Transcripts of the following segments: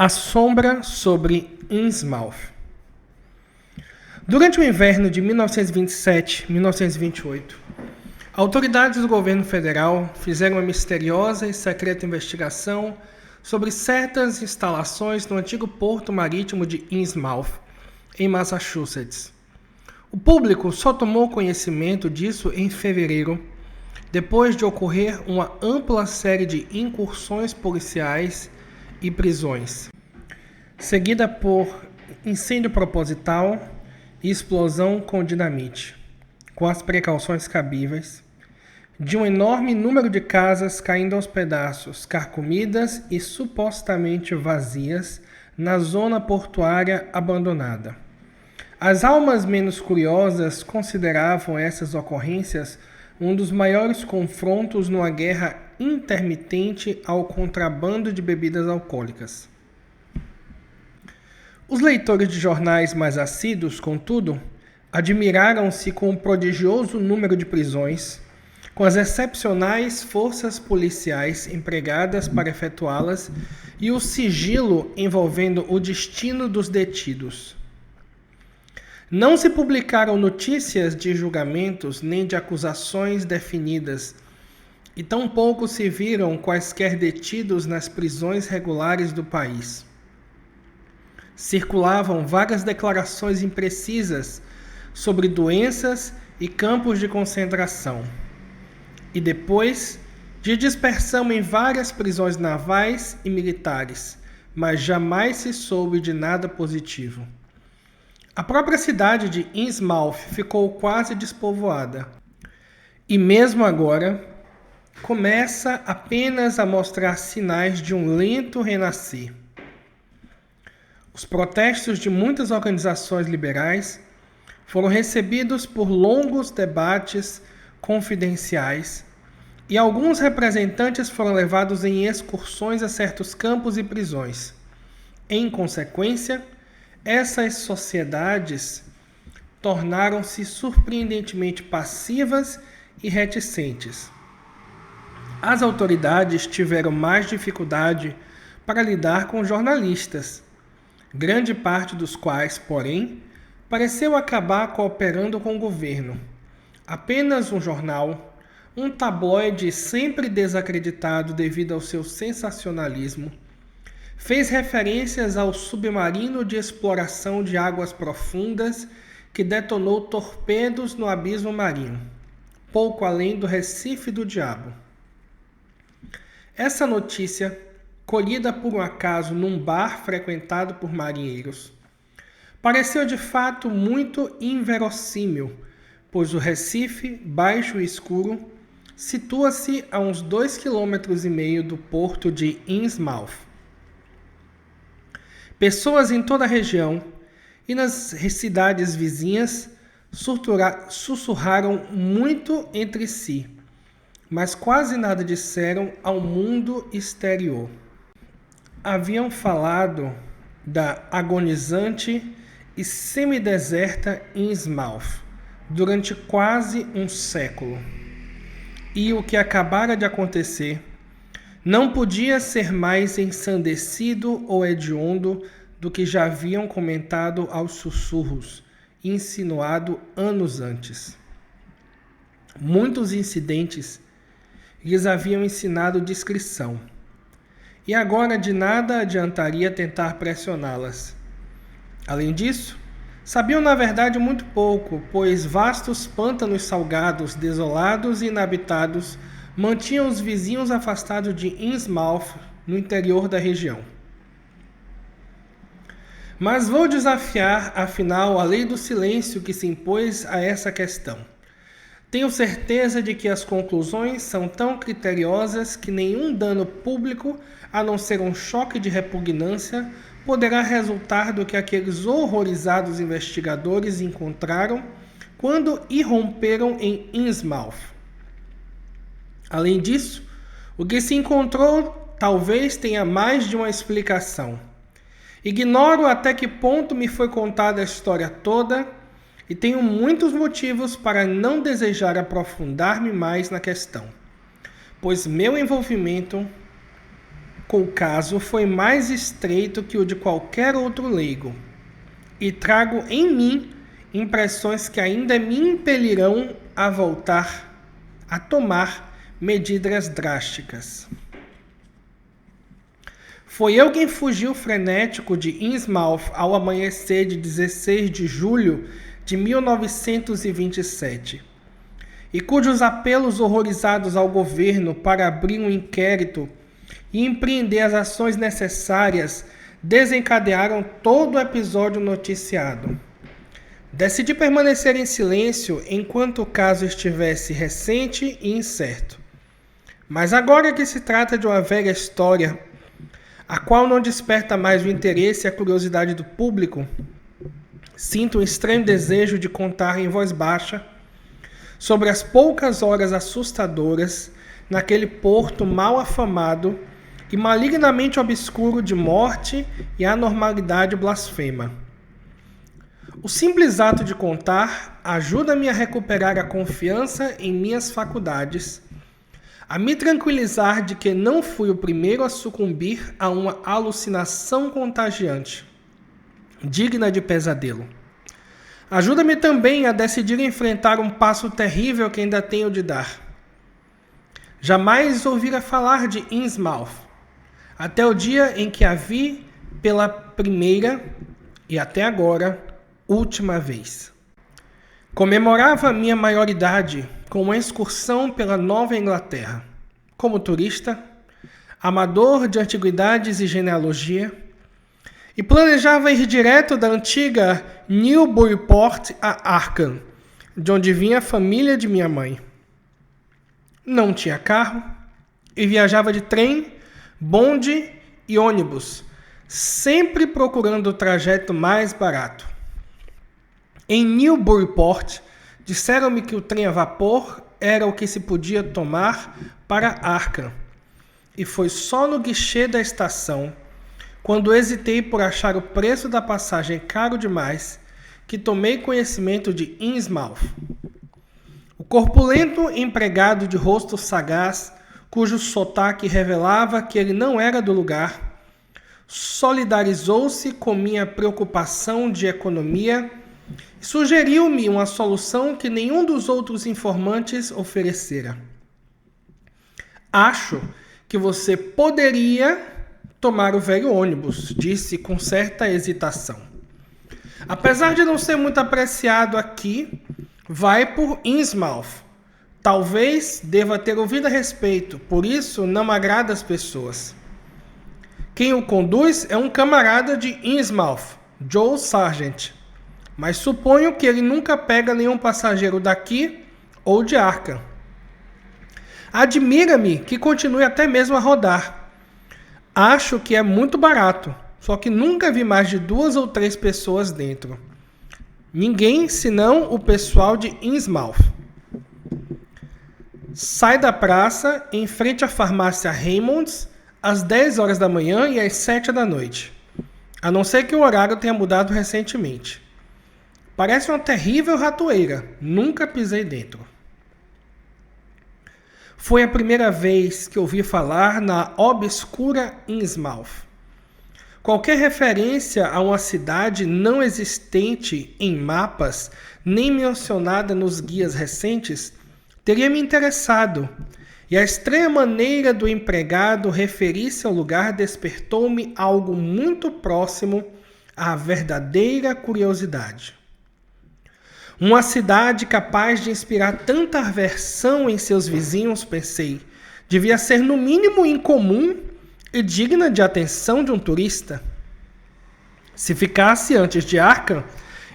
A sombra sobre Innsmouth. Durante o inverno de 1927-1928, autoridades do governo federal fizeram uma misteriosa e secreta investigação sobre certas instalações no antigo porto marítimo de Innsmouth, em Massachusetts. O público só tomou conhecimento disso em fevereiro, depois de ocorrer uma ampla série de incursões policiais e prisões, seguida por incêndio proposital e explosão com dinamite, com as precauções cabíveis, de um enorme número de casas caindo aos pedaços, carcomidas e supostamente vazias na zona portuária abandonada. As almas menos curiosas consideravam essas ocorrências um dos maiores confrontos numa guerra intermitente ao contrabando de bebidas alcoólicas. Os leitores de jornais mais assíduos, contudo, admiraram-se com o prodigioso número de prisões, com as excepcionais forças policiais empregadas para efetuá-las e o sigilo envolvendo o destino dos detidos. Não se publicaram notícias de julgamentos nem de acusações definidas, e tampouco se viram quaisquer detidos nas prisões regulares do país. Circulavam vagas declarações imprecisas sobre doenças e campos de concentração, e depois de dispersão em várias prisões navais e militares, mas jamais se soube de nada positivo. A própria cidade de Innsmouth ficou quase despovoada, e mesmo agora começa apenas a mostrar sinais de um lento renascer. Os protestos de muitas organizações liberais foram recebidos por longos debates confidenciais e alguns representantes foram levados em excursões a certos campos e prisões. Em consequência, essas sociedades tornaram-se surpreendentemente passivas e reticentes. As autoridades tiveram mais dificuldade para lidar com jornalistas, grande parte dos quais, porém, pareceu acabar cooperando com o governo. Apenas um jornal, um tabloide sempre desacreditado devido ao seu sensacionalismo, fez referências ao submarino de exploração de águas profundas que detonou torpedos no abismo marinho, pouco além do Recife do Diabo. Essa notícia, colhida por um acaso num bar frequentado por marinheiros, pareceu de fato muito inverossímil, pois o Recife, baixo e escuro, situa-se a uns 2,5 km do porto de Innsmouth. Pessoas em toda a região e nas cidades vizinhas sussurraram muito entre si, mas quase nada disseram ao mundo exterior. Haviam falado da agonizante e semideserta Innsmouth durante quase um século, e o que acabara de acontecer não podia ser mais ensandecido ou hediondo do que já haviam comentado aos sussurros, insinuado anos antes. Muitos incidentes lhes haviam ensinado discrição, e agora de nada adiantaria tentar pressioná-las. Além disso, sabiam na verdade muito pouco, pois vastos pântanos salgados, desolados e inabitados mantinham os vizinhos afastados de Innsmouth, no interior da região. Mas vou desafiar, afinal, a lei do silêncio que se impôs a essa questão. Tenho certeza de que as conclusões são tão criteriosas que nenhum dano público, a não ser um choque de repugnância, poderá resultar do que aqueles horrorizados investigadores encontraram quando irromperam em Innsmouth. Além disso, o que se encontrou talvez tenha mais de uma explicação. Ignoro até que ponto me foi contada a história toda e tenho muitos motivos para não desejar aprofundar-me mais na questão, pois meu envolvimento com o caso foi mais estreito que o de qualquer outro leigo, e trago em mim impressões que ainda me impelirão a voltar a tomar medidas drásticas. Foi eu quem fugiu frenético de Innsmouth ao amanhecer de 16 de julho de 1927, e cujos apelos horrorizados ao governo para abrir um inquérito e empreender as ações necessárias desencadearam todo o episódio noticiado. Decidi permanecer em silêncio enquanto o caso estivesse recente e incerto. Mas agora que se trata de uma velha história, a qual não desperta mais o interesse e a curiosidade do público, sinto um estranho desejo de contar em voz baixa sobre as poucas horas assustadoras naquele porto mal afamado e malignamente obscuro de morte e anormalidade blasfema. O simples ato de contar ajuda-me a recuperar a confiança em minhas faculdades, a me tranquilizar de que não fui o primeiro a sucumbir a uma alucinação contagiante, digna de pesadelo. Ajuda-me também a decidir enfrentar um passo terrível que ainda tenho de dar. Jamais ouvira falar de Innsmouth, até o dia em que a vi pela primeira e até agora última vez. Comemorava minha maioridade com uma excursão pela Nova Inglaterra, como turista, amador de antiguidades e genealogia, e planejava ir direto da antiga Newburyport a Arkham, de onde vinha a família de minha mãe. Não tinha carro e viajava de trem, bonde e ônibus, sempre procurando o trajeto mais barato. Em Newburyport, disseram-me que o trem a vapor era o que se podia tomar para Arkham, e foi só no guichê da estação, quando hesitei por achar o preço da passagem caro demais, que tomei conhecimento de Innsmouth. O corpulento empregado de rosto sagaz, cujo sotaque revelava que ele não era do lugar, solidarizou-se com minha preocupação de economia e sugeriu-me uma solução que nenhum dos outros informantes oferecera. Acho que você poderia tomar o velho ônibus, disse com certa hesitação. Apesar de não ser muito apreciado aqui, vai por Innsmouth. Talvez deva ter ouvido a respeito, por isso não agrada às pessoas. Quem o conduz é um camarada de Innsmouth, Joe Sargent, mas suponho que ele nunca pega nenhum passageiro daqui ou de Arkham. Admira-me que continue até mesmo a rodar. Acho que é muito barato, só que nunca vi mais de 2 ou 3 pessoas dentro. Ninguém senão o pessoal de Innsmouth. Sai da praça em frente à farmácia Raymonds às 10 horas da manhã e às 7 da noite, a não ser que o horário tenha mudado recentemente. Parece uma terrível ratoeira, nunca pisei dentro. Foi a primeira vez que ouvi falar na obscura Innsmouth. Qualquer referência a uma cidade não existente em mapas, nem mencionada nos guias recentes, teria me interessado, e a estranha maneira do empregado referir-se ao lugar despertou-me algo muito próximo à verdadeira curiosidade. Uma cidade capaz de inspirar tanta aversão em seus vizinhos, pensei, devia ser no mínimo incomum e digna de atenção de um turista. Se ficasse antes de Arkham,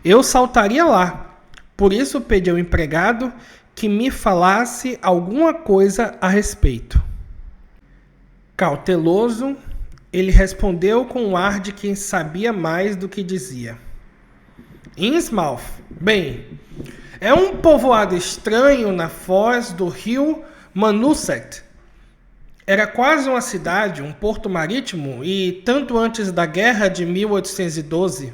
eu saltaria lá. Por isso pedi ao empregado que me falasse alguma coisa a respeito. Cauteloso, ele respondeu com um ar de quem sabia mais do que dizia. Innsmouth, bem, é um povoado estranho na foz do rio Manusset. Era quase uma cidade, um porto marítimo, e tanto antes da guerra de 1812.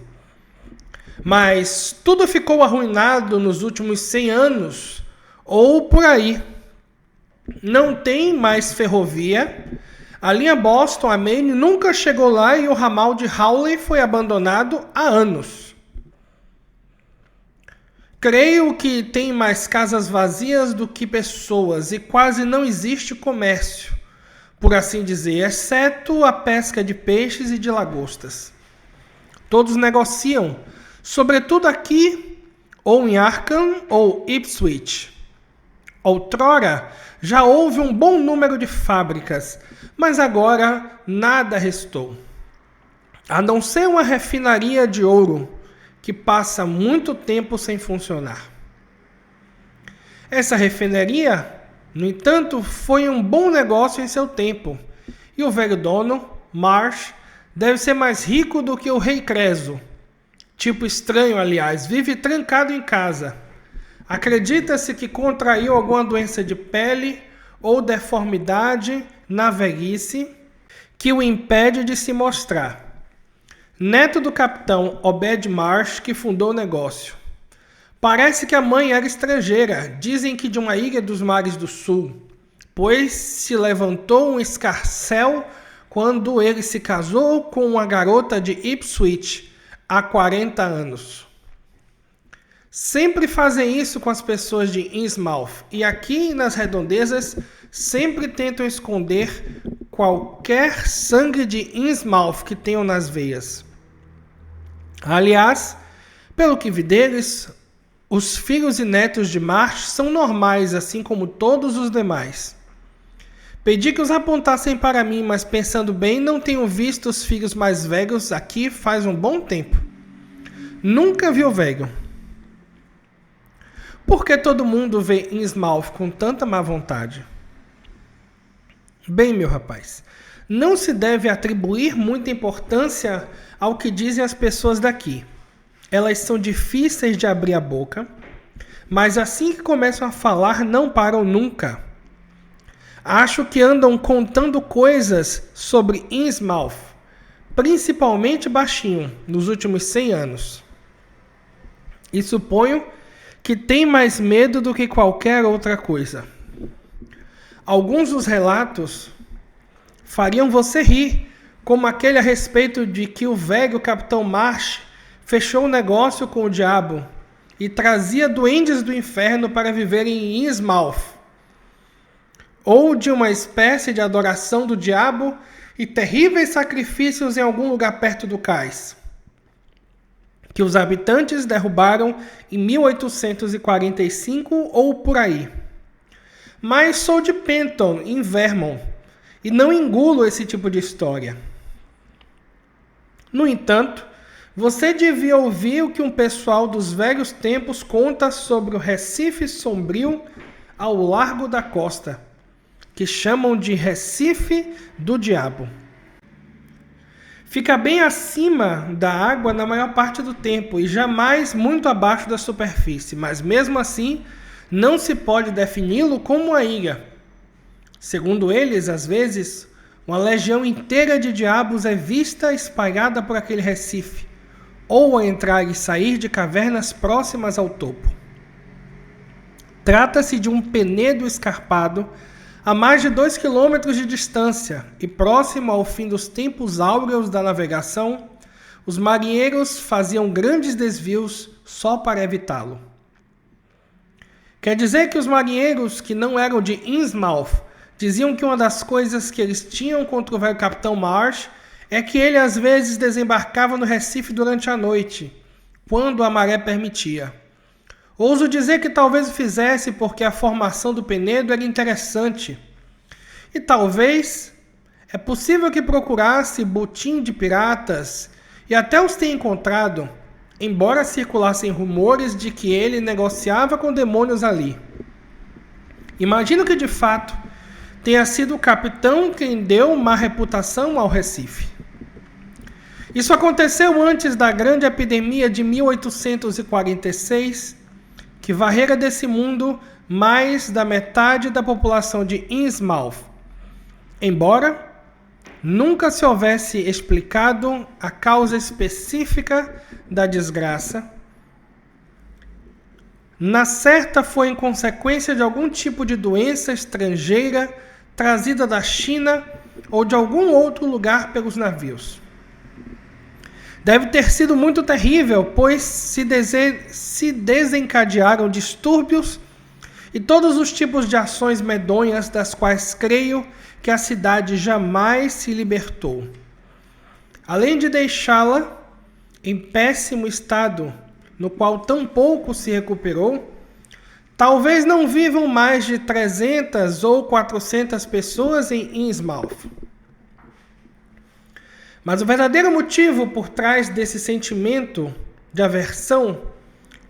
Mas tudo ficou arruinado nos últimos 100 anos, ou por aí. Não tem mais ferrovia, A linha Boston a Maine nunca chegou lá e o ramal de Hawley foi abandonado há anos. Creio que tem mais casas vazias do que pessoas e quase não existe comércio, por assim dizer, exceto a pesca de peixes e de lagostas. Todos negociam, sobretudo aqui, ou em Arkham ou Ipswich. Outrora, já houve um bom número de fábricas, mas agora nada restou. A não ser uma refinaria de ouro, que passa muito tempo sem funcionar. Essa refinaria, no entanto, foi um bom negócio em seu tempo, e o velho dono, Marsh, deve ser mais rico do que o rei Creso. Tipo estranho, aliás, vive trancado em casa. Acredita-se que contraiu alguma doença de pele ou deformidade na velhice que o impede de se mostrar. Neto do capitão Obed Marsh, que fundou o negócio. Parece que a mãe era estrangeira, dizem que de uma ilha dos mares do sul, pois se levantou um escarcéu quando ele se casou com uma garota de Ipswich há 40 anos. Sempre fazem isso com as pessoas de Innsmouth, e aqui nas redondezas sempre tentam esconder qualquer sangue de Innsmouth que tenham nas veias. Aliás, pelo que vi deles, os filhos e netos de Marsh são normais, assim como todos os demais. Pedi que os apontassem para mim, mas pensando bem, não tenho visto os filhos mais velhos aqui faz um bom tempo. Nunca vi o velho. Por que todo mundo vê Innsmouth com tanta má vontade? Bem, meu rapaz, não se deve atribuir muita importância ao que dizem as pessoas daqui. Elas são difíceis de abrir a boca, mas assim que começam a falar, não param nunca. Acho que andam contando coisas sobre Innsmouth, principalmente baixinho, nos últimos 100 anos. E suponho que tem mais medo do que qualquer outra coisa. Alguns dos relatos fariam você rir, como aquele a respeito de que o velho capitão Marsh fechou um negócio com o diabo e trazia duendes do inferno para viver em Innsmouth, ou de uma espécie de adoração do diabo e terríveis sacrifícios em algum lugar perto do cais, que os habitantes derrubaram em 1845 ou por aí. Mas sou de Penton, em Vermont, e não engulo esse tipo de história. No entanto, você devia ouvir o que um pessoal dos velhos tempos conta sobre o Recife Sombrio ao largo da costa, que chamam de Recife do Diabo. Fica bem acima da água na maior parte do tempo e jamais muito abaixo da superfície, mas mesmo assim não se pode defini-lo como uma ilha. Segundo eles, às vezes, uma legião inteira de diabos é vista espalhada por aquele Recife, ou a entrar e sair de cavernas próximas ao topo. Trata-se de um penedo escarpado a mais de 2 quilômetros de distância e próximo ao fim dos tempos áureos da navegação, os marinheiros faziam grandes desvios só para evitá-lo. Quer dizer que os marinheiros que não eram de Innsmouth diziam que uma das coisas que eles tinham contra o velho capitão Marsh é que ele às vezes desembarcava no Recife durante a noite, quando a maré permitia. Ouso dizer que talvez o fizesse porque a formação do penedo era interessante. E talvez é possível que procurasse botim de piratas e até os tenha encontrado, embora circulassem rumores de que ele negociava com demônios ali. Imagino que de fato tenha sido o capitão quem deu má reputação ao Recife. Isso aconteceu antes da grande epidemia de 1846, que varrera desse mundo mais da metade da população de Innsmouth, embora nunca se houvesse explicado a causa específica da desgraça. Na certa foi em consequência de algum tipo de doença estrangeira trazida da China ou de algum outro lugar pelos navios. Deve ter sido muito terrível, pois se desencadearam distúrbios e todos os tipos de ações medonhas das quais creio que a cidade jamais se libertou. Além de deixá-la em péssimo estado, no qual tão pouco se recuperou, talvez não vivam mais de 300 ou 400 pessoas em Innsmouth. Mas o verdadeiro motivo por trás desse sentimento de aversão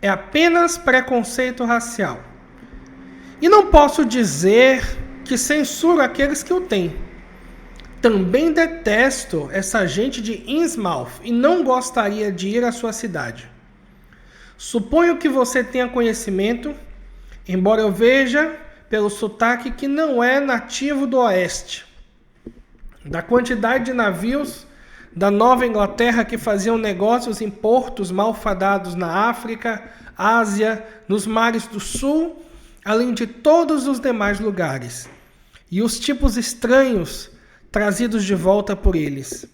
é apenas preconceito racial. E não posso dizer que censuro aqueles que o têm. Também detesto essa gente de Innsmouth e não gostaria de ir à sua cidade. Suponho que você tenha conhecimento, embora eu veja pelo sotaque que não é nativo do Oeste, da quantidade de navios da Nova Inglaterra que faziam negócios em portos malfadados na África, Ásia, nos mares do Sul, além de todos os demais lugares, e os tipos estranhos trazidos de volta por eles.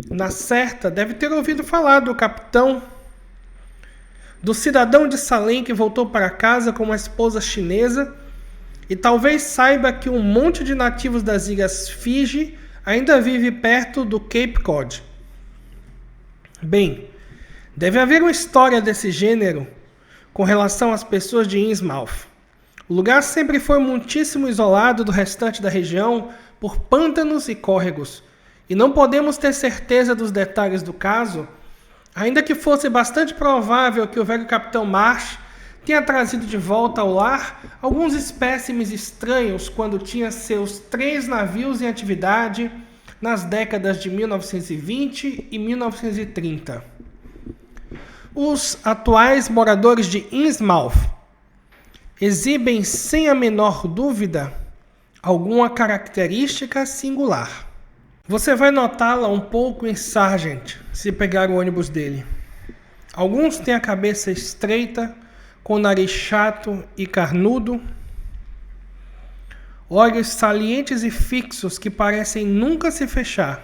Na certa, deve ter ouvido falar do capitão, do cidadão de Salem que voltou para casa com uma esposa chinesa, e talvez saiba que um monte de nativos das ilhas Fiji ainda vive perto do Cape Cod. Bem, deve haver uma história desse gênero com relação às pessoas de Innsmouth. O lugar sempre foi muitíssimo isolado do restante da região por pântanos e córregos, e não podemos ter certeza dos detalhes do caso, ainda que fosse bastante provável que o velho capitão Marsh tenha trazido de volta ao lar alguns espécimes estranhos quando tinha seus 3 navios em atividade nas décadas de 1920 e 1930. Os atuais moradores de Innsmouth exibem, sem a menor dúvida, alguma característica singular. Você vai notá-la um pouco em Sargent, se pegar o ônibus dele. Alguns têm a cabeça estreita, com o nariz chato e carnudo, olhos salientes e fixos que parecem nunca se fechar.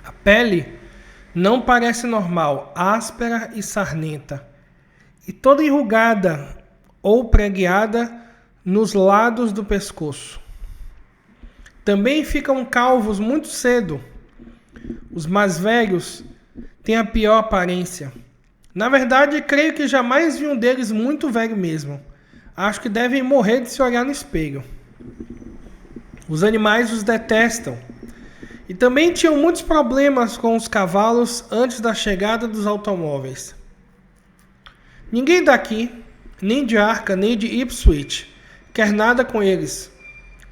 A pele não parece normal, áspera e sarnenta, e toda enrugada ou pregueada nos lados do pescoço. Também ficam calvos muito cedo. Os mais velhos têm a pior aparência. Na verdade, creio que jamais vi um deles muito velho mesmo. Acho que devem morrer de se olhar no espelho. Os animais os detestam. E também tinham muitos problemas com os cavalos antes da chegada dos automóveis. Ninguém daqui, nem de Arca, nem de Ipswich, quer nada com eles,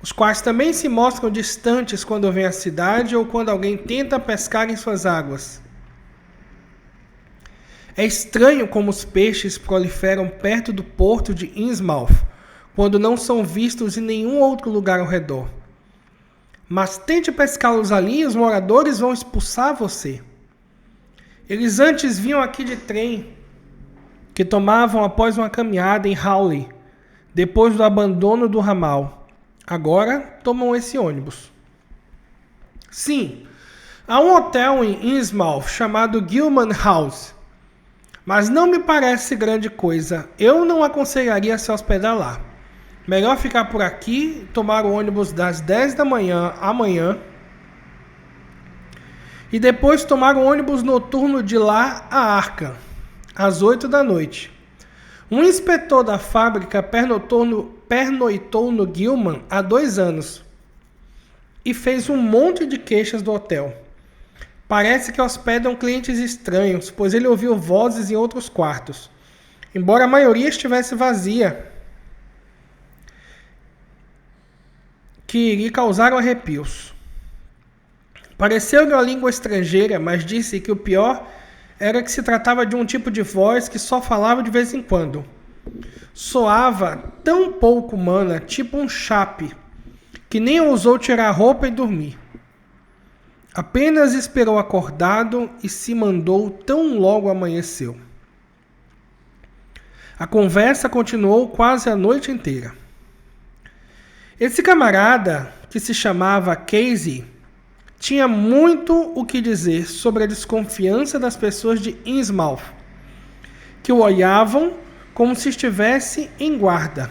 os quais também se mostram distantes quando vêm à cidade ou quando alguém tenta pescar em suas águas. É estranho como os peixes proliferam perto do porto de Innsmouth, quando não são vistos em nenhum outro lugar ao redor. Mas tente pescá-los ali e os moradores vão expulsar você. Eles antes vinham aqui de trem, que tomavam após uma caminhada em Hawley, depois do abandono do ramal. Agora tomam esse ônibus. Sim, há um hotel em Innsmouth chamado Gilman House, mas não me parece grande coisa. Eu não aconselharia se hospedar lá. Melhor ficar por aqui, tomar o ônibus das 10 da manhã amanhã e depois tomar o ônibus noturno de lá a Arca, às 8 da noite. Um inspetor da fábrica pernoitou no Gilman há 2 anos e fez um monte de queixas do hotel. Parece que hospedam clientes estranhos, pois ele ouviu vozes em outros quartos, embora a maioria estivesse vazia, que lhe causaram arrepios. Pareceu-lhe uma língua estrangeira, mas disse que o pior era que se tratava de um tipo de voz que só falava de vez em quando. Soava tão pouco humana, tipo um chape, que nem ousou tirar a roupa e dormir. Apenas esperou acordado e se mandou tão logo amanheceu. A conversa continuou quase a noite inteira. Esse camarada que se chamava Casey, tinha muito o que dizer sobre a desconfiança das pessoas de Innsmouth, que o olhavam como se estivesse em guarda.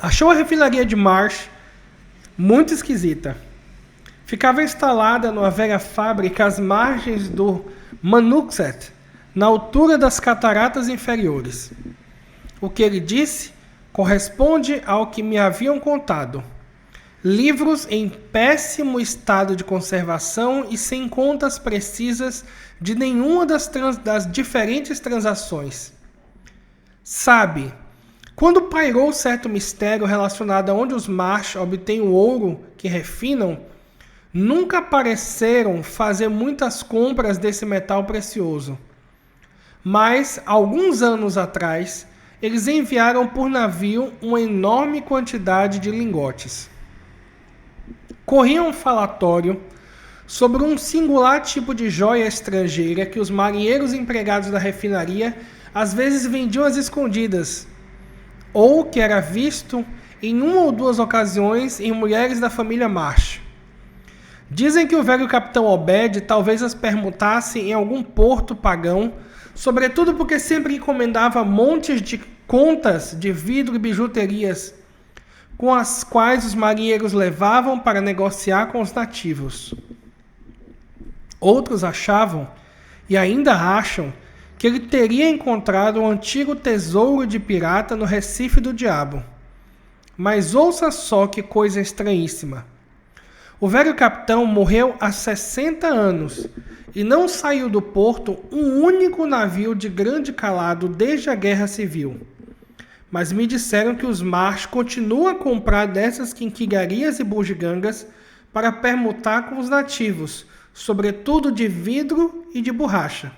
Achou a refinaria de Marsh muito esquisita. Ficava instalada numa velha fábrica às margens do Manuxet, na altura das cataratas inferiores. O que ele disse corresponde ao que me haviam contado. Livros em péssimo estado de conservação e sem contas precisas de nenhuma das diferentes transações. Sabe, quando pairou certo mistério relacionado a onde os Marsh obtêm o ouro que refinam, nunca pareceram fazer muitas compras desse metal precioso. Mas, alguns anos atrás, eles enviaram por navio uma enorme quantidade de lingotes. Corria um falatório sobre um singular tipo de joia estrangeira que os marinheiros empregados da refinaria às vezes vendiam às escondidas, ou que era visto em uma ou duas ocasiões em mulheres da família Marsh. Dizem que o velho capitão Obed talvez as permutasse em algum porto pagão, sobretudo porque sempre encomendava montes de contas de vidro e bijuterias, com as quais os marinheiros levavam para negociar com os nativos. Outros achavam, e ainda acham, que ele teria encontrado um antigo tesouro de pirata no Recife do Diabo. Mas ouça só que coisa estranhíssima. O velho capitão morreu há 60 anos e não saiu do porto um único navio de grande calado desde a Guerra Civil. Mas me disseram que os Marsh continuam a comprar dessas quinquilharias e bugigangas para permutar com os nativos, sobretudo de vidro e de borracha.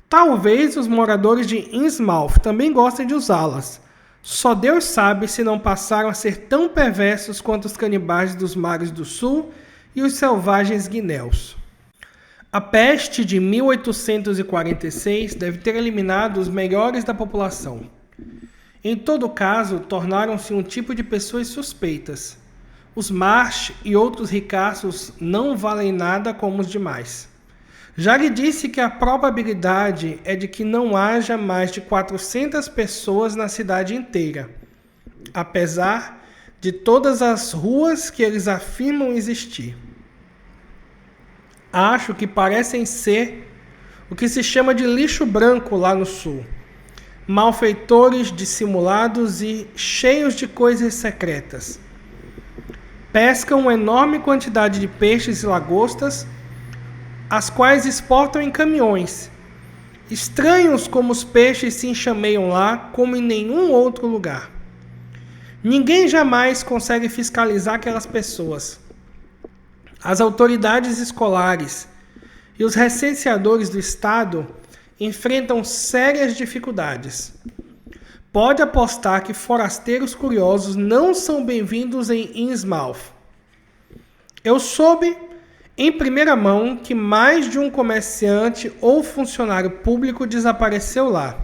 Talvez os moradores de Innsmouth também gostem de usá-las. Só Deus sabe se não passaram a ser tão perversos quanto os canibais dos mares do sul e os selvagens guinéus. A peste de 1846 deve ter eliminado os melhores da população. Em todo caso, tornaram-se um tipo de pessoas suspeitas. Os Marsh e outros ricaços não valem nada como os demais. Já lhe disse que a probabilidade é de que não haja mais de 400 pessoas na cidade inteira, apesar de todas as ruas que eles afirmam existir. Acho que parecem ser o que se chama de lixo branco lá no sul. Malfeitores dissimulados e cheios de coisas secretas. Pescam uma enorme quantidade de peixes e lagostas, as quais exportam em caminhões. Estranhos como os peixes se enxameiam lá, como em nenhum outro lugar. Ninguém jamais consegue fiscalizar aquelas pessoas. As autoridades escolares e os recenseadores do Estado enfrentam sérias dificuldades. Pode apostar que forasteiros curiosos não são bem-vindos em Innsmouth. Eu soube, em primeira mão, que mais de um comerciante ou funcionário público desapareceu lá.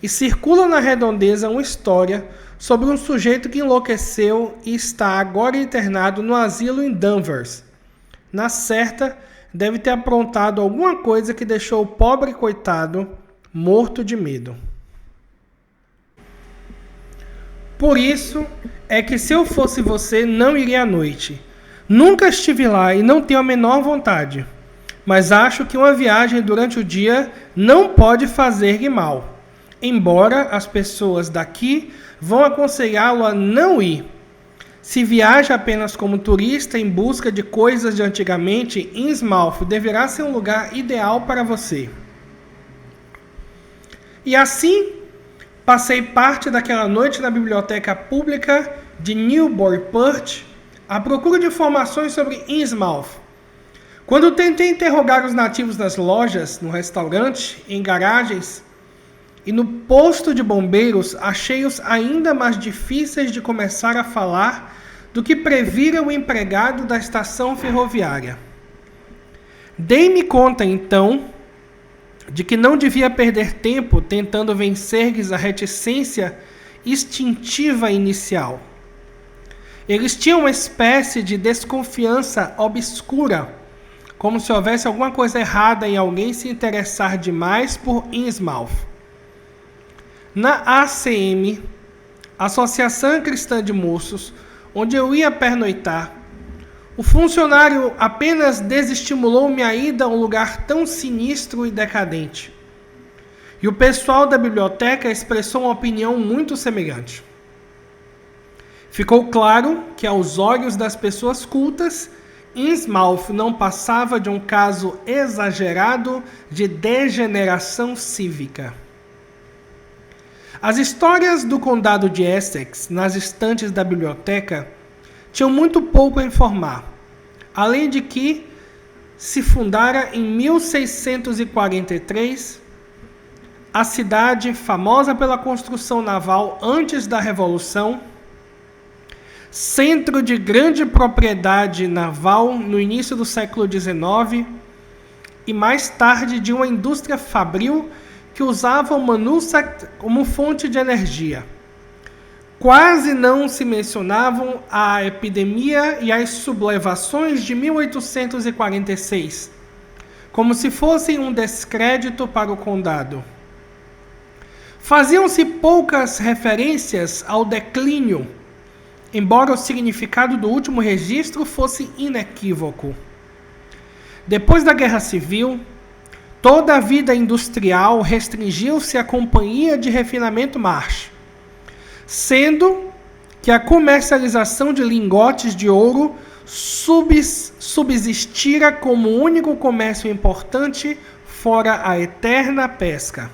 E circula na redondeza uma história sobre um sujeito que enlouqueceu e está agora internado no asilo em Danvers. Na certa, deve ter aprontado alguma coisa que deixou o pobre coitado morto de medo. Por isso é que, se eu fosse você, não iria à noite. Nunca estive lá e não tenho a menor vontade, mas acho que uma viagem durante o dia não pode fazer-lhe mal, embora as pessoas daqui vão aconselhá-lo a não ir. Se viaja apenas como turista em busca de coisas de antigamente, Innsmouth deverá ser um lugar ideal para você. E assim, passei parte daquela noite na biblioteca pública de Newburyport à procura de informações sobre Innsmouth. Quando tentei interrogar os nativos nas lojas, no restaurante, em garagens e no posto de bombeiros, achei-os ainda mais difíceis de começar a falar do que previra o empregado da estação ferroviária. Dei-me conta, então, de que não devia perder tempo tentando vencer-lhes a reticência instintiva inicial. Eles tinham uma espécie de desconfiança obscura, como se houvesse alguma coisa errada em alguém se interessar demais por Innsmouth. Na ACM, Associação Cristã de Moços, onde eu ia pernoitar, o funcionário apenas desestimulou minha ida a um lugar tão sinistro e decadente. E o pessoal da biblioteca expressou uma opinião muito semelhante. Ficou claro que, aos olhos das pessoas cultas, Innsmouth não passava de um caso exagerado de degeneração cívica. As histórias do condado de Essex, nas estantes da biblioteca, tinham muito pouco a informar, além de que se fundara em 1643 a cidade, famosa pela construção naval antes da Revolução, centro de grande propriedade naval no início do século XIX e mais tarde de uma indústria fabril que usava o manufact como fonte de energia. Quase não se mencionavam a epidemia e as sublevações de 1846, como se fossem um descrédito para o condado. Faziam-se poucas referências ao declínio, embora o significado do último registro fosse inequívoco. Depois da Guerra Civil, toda a vida industrial restringiu-se à companhia de refinamento Marsh, sendo que a comercialização de lingotes de ouro subsistira como o único comércio importante fora a eterna pesca.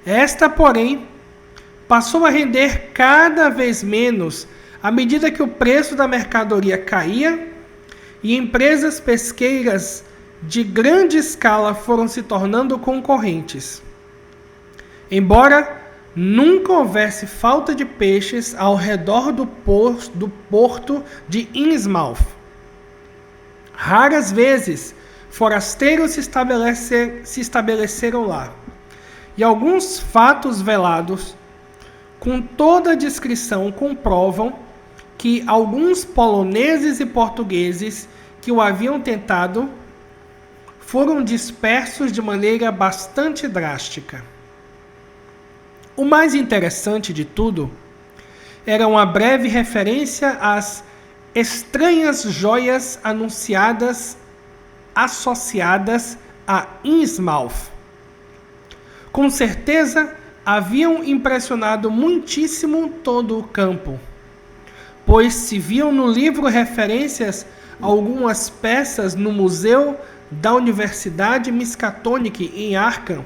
Esta, porém, passou a render cada vez menos à medida que o preço da mercadoria caía e empresas pesqueiras de grande escala foram se tornando concorrentes. Embora nunca houvesse falta de peixes ao redor do porto de Innsmouth, raras vezes forasteiros se estabeleceram lá, e alguns fatos velados com toda a descrição comprovam que alguns poloneses e portugueses que o haviam tentado foram dispersos de maneira bastante drástica. O mais interessante de tudo era uma breve referência às estranhas joias associadas a Innsmouth. Com certeza, haviam impressionado muitíssimo todo o campo, pois se viam no livro referências a algumas peças no Museu da Universidade Miskatonic em Arkham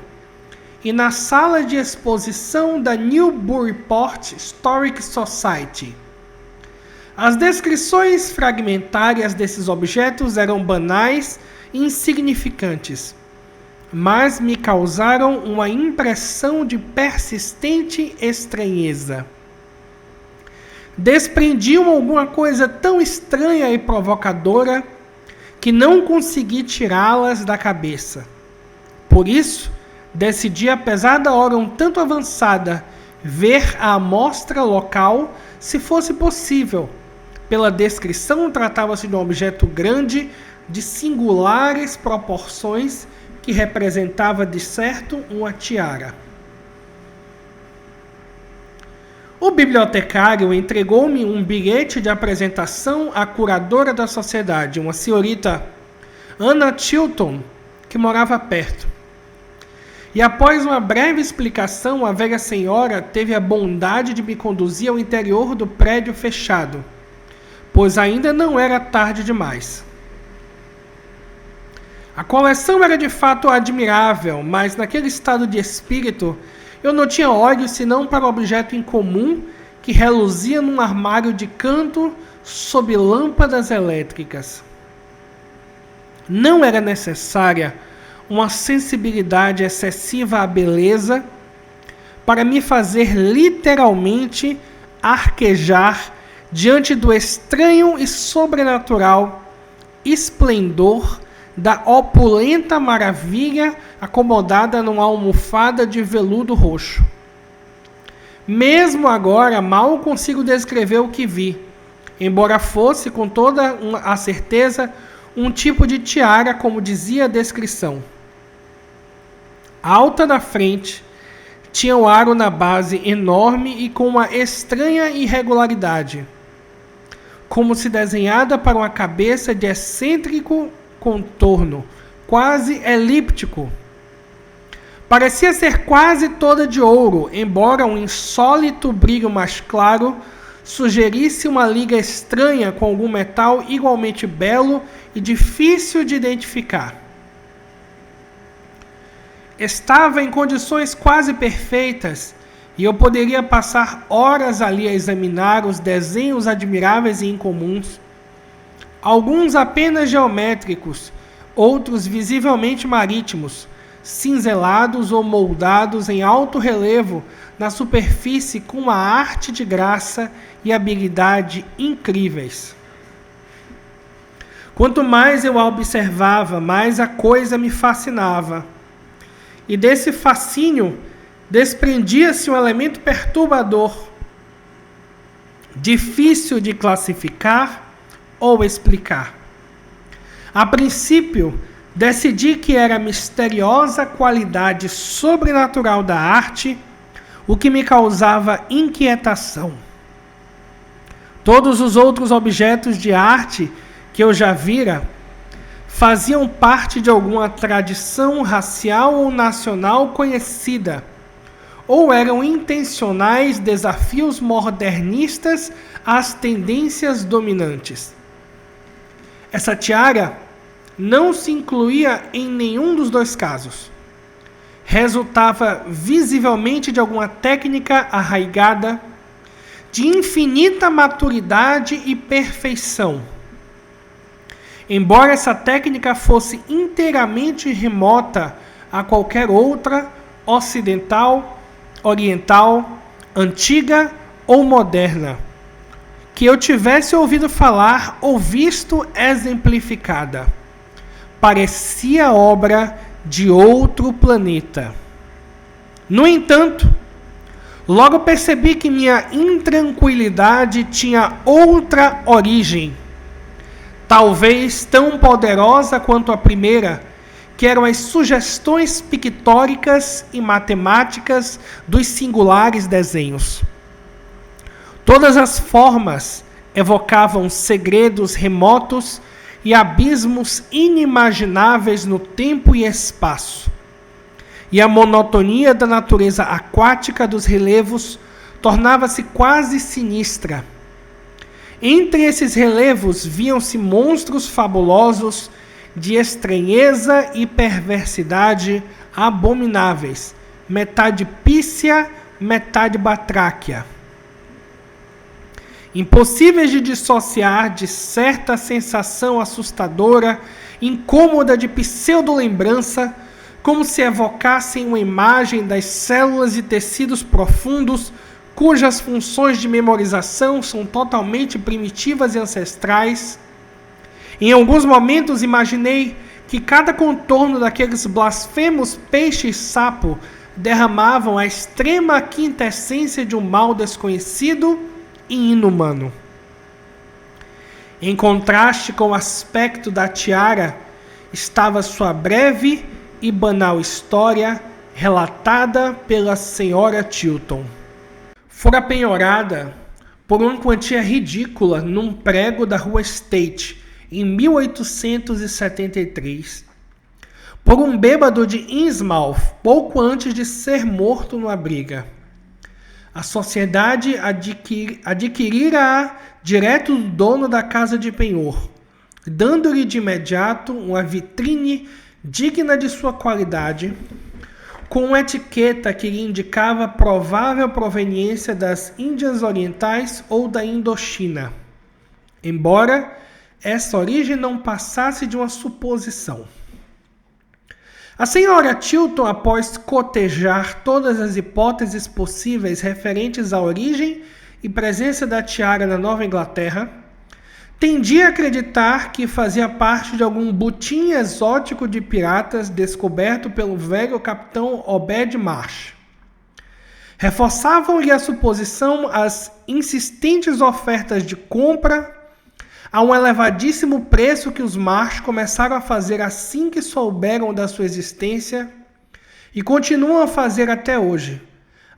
e na sala de exposição da Newburyport Historic Society. As descrições fragmentárias desses objetos eram banais e insignificantes, mas me causaram uma impressão de persistente estranheza. Desprendiam alguma coisa tão estranha e provocadora que não consegui tirá-las da cabeça. Por isso, decidi, apesar da hora um tanto avançada, ver a amostra local, se fosse possível. Pela descrição, tratava-se de um objeto grande, de singulares proporções, que representava de certo uma tiara. O bibliotecário entregou-me um bilhete de apresentação à curadora da sociedade, uma senhorita Anna Chilton, que morava perto. E após uma breve explicação, a velha senhora teve a bondade de me conduzir ao interior do prédio fechado, pois ainda não era tarde demais. A coleção era de fato admirável, mas naquele estado de espírito eu não tinha olhos senão para o objeto incomum que reluzia num armário de canto sob lâmpadas elétricas. Não era necessária uma sensibilidade excessiva à beleza para me fazer literalmente arquejar diante do estranho e sobrenatural esplendor da opulenta maravilha acomodada numa almofada de veludo roxo. Mesmo agora, mal consigo descrever o que vi, embora fosse, com toda a certeza, um tipo de tiara, como dizia a descrição. Alta na frente, tinha um aro na base enorme e com uma estranha irregularidade, como se desenhada para uma cabeça de excêntrico contorno, quase elíptico. Parecia ser quase toda de ouro, embora um insólito brilho mais claro sugerisse uma liga estranha com algum metal igualmente belo e difícil de identificar. Estava em condições quase perfeitas e eu poderia passar horas ali a examinar os desenhos admiráveis e incomuns, alguns apenas geométricos, outros visivelmente marítimos, cinzelados ou moldados em alto relevo na superfície com uma arte de graça e habilidade incríveis. Quanto mais eu a observava, mais a coisa me fascinava. E desse fascínio desprendia-se um elemento perturbador, difícil de classificar ou explicar. A princípio, decidi que era a misteriosa qualidade sobrenatural da arte o que me causava inquietação. Todos os outros objetos de arte que eu já vira faziam parte de alguma tradição racial ou nacional conhecida, ou eram intencionais desafios modernistas às tendências dominantes. Essa tiara não se incluía em nenhum dos dois casos. Resultava visivelmente de alguma técnica arraigada, de infinita maturidade e perfeição. Embora essa técnica fosse inteiramente remota a qualquer outra, ocidental, oriental, antiga ou moderna, que eu tivesse ouvido falar ou visto exemplificada. Parecia obra de outro planeta. No entanto, logo percebi que minha intranquilidade tinha outra origem, talvez tão poderosa quanto a primeira, que eram as sugestões pictóricas e matemáticas dos singulares desenhos. Todas as formas evocavam segredos remotos e abismos inimagináveis no tempo e espaço. E a monotonia da natureza aquática dos relevos tornava-se quase sinistra. Entre esses relevos viam-se monstros fabulosos de estranheza e perversidade abomináveis, metade pícia, metade batráquia. Impossíveis de dissociar de certa sensação assustadora, incômoda de pseudo-lembrança, como se evocassem uma imagem das células e tecidos profundos, cujas funções de memorização são totalmente primitivas e ancestrais. Em alguns momentos imaginei que cada contorno daqueles blasfemos peixes-sapo derramavam a extrema quintessência de um mal desconhecido e inumano. Em contraste com o aspecto da tiara, estava sua breve e banal história relatada pela senhora Tilton. Fora penhorada por uma quantia ridícula num prego da rua State, em 1873, por um bêbado de Innsmouth, pouco antes de ser morto numa briga. A sociedade adquirira-a direto do dono da casa de penhor, dando-lhe de imediato uma vitrine digna de sua qualidade, com uma etiqueta que lhe indicava provável proveniência das Índias Orientais ou da Indochina, embora essa origem não passasse de uma suposição. A senhora Tilton, após cotejar todas as hipóteses possíveis referentes à origem e presença da tiara na Nova Inglaterra, tendia a acreditar que fazia parte de algum butim exótico de piratas descoberto pelo velho capitão Obed Marsh. Reforçavam-lhe a suposição as insistentes ofertas de compra a um elevadíssimo preço que os Marsh começaram a fazer assim que souberam da sua existência e continuam a fazer até hoje,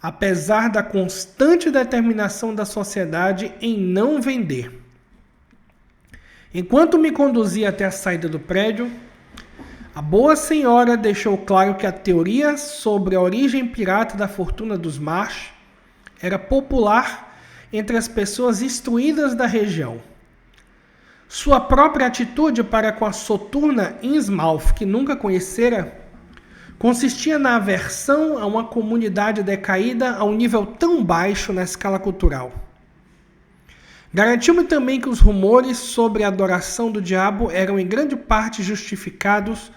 apesar da constante determinação da sociedade em não vender. Enquanto me conduzia até a saída do prédio, a boa senhora deixou claro que a teoria sobre a origem pirata da fortuna dos Marsh era popular entre as pessoas instruídas da região. Sua própria atitude para com a soturna Innsmouth, que nunca conhecera, consistia na aversão a uma comunidade decaída a um nível tão baixo na escala cultural. Garantiu-me também que os rumores sobre a adoração do diabo eram em grande parte justificados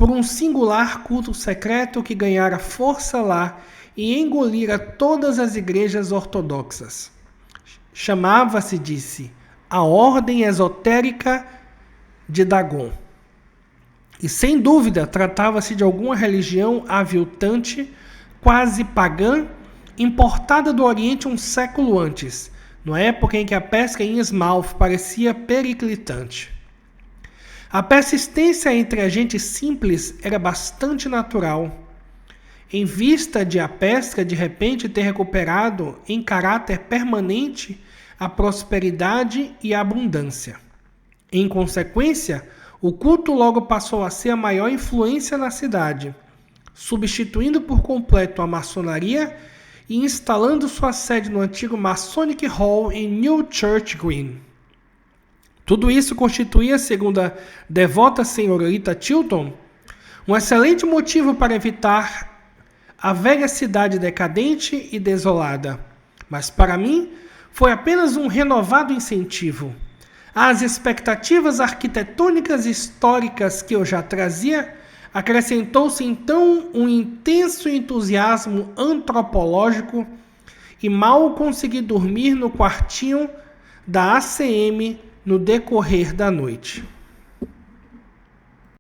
por um singular culto secreto que ganhara força lá e engolira todas as igrejas ortodoxas. Chamava-se, disse, a Ordem Esotérica de Dagon. E sem dúvida tratava-se de alguma religião aviltante, quase pagã, importada do Oriente um século antes, na época em que a pesca em Innsmouth parecia periclitante. A persistência entre a gente simples era bastante natural, em vista de a pesca de repente ter recuperado em caráter permanente a prosperidade e a abundância. Em consequência, o culto logo passou a ser a maior influência na cidade, substituindo por completo a maçonaria e instalando sua sede no antigo Masonic Hall em New Church Green. Tudo isso constituía, segundo a devota senhorita Chilton, um excelente motivo para evitar a velha cidade decadente e desolada. Mas para mim, foi apenas um renovado incentivo. Às expectativas arquitetônicas e históricas que eu já trazia, acrescentou-se então um intenso entusiasmo antropológico e mal consegui dormir no quartinho da ACM no decorrer da noite.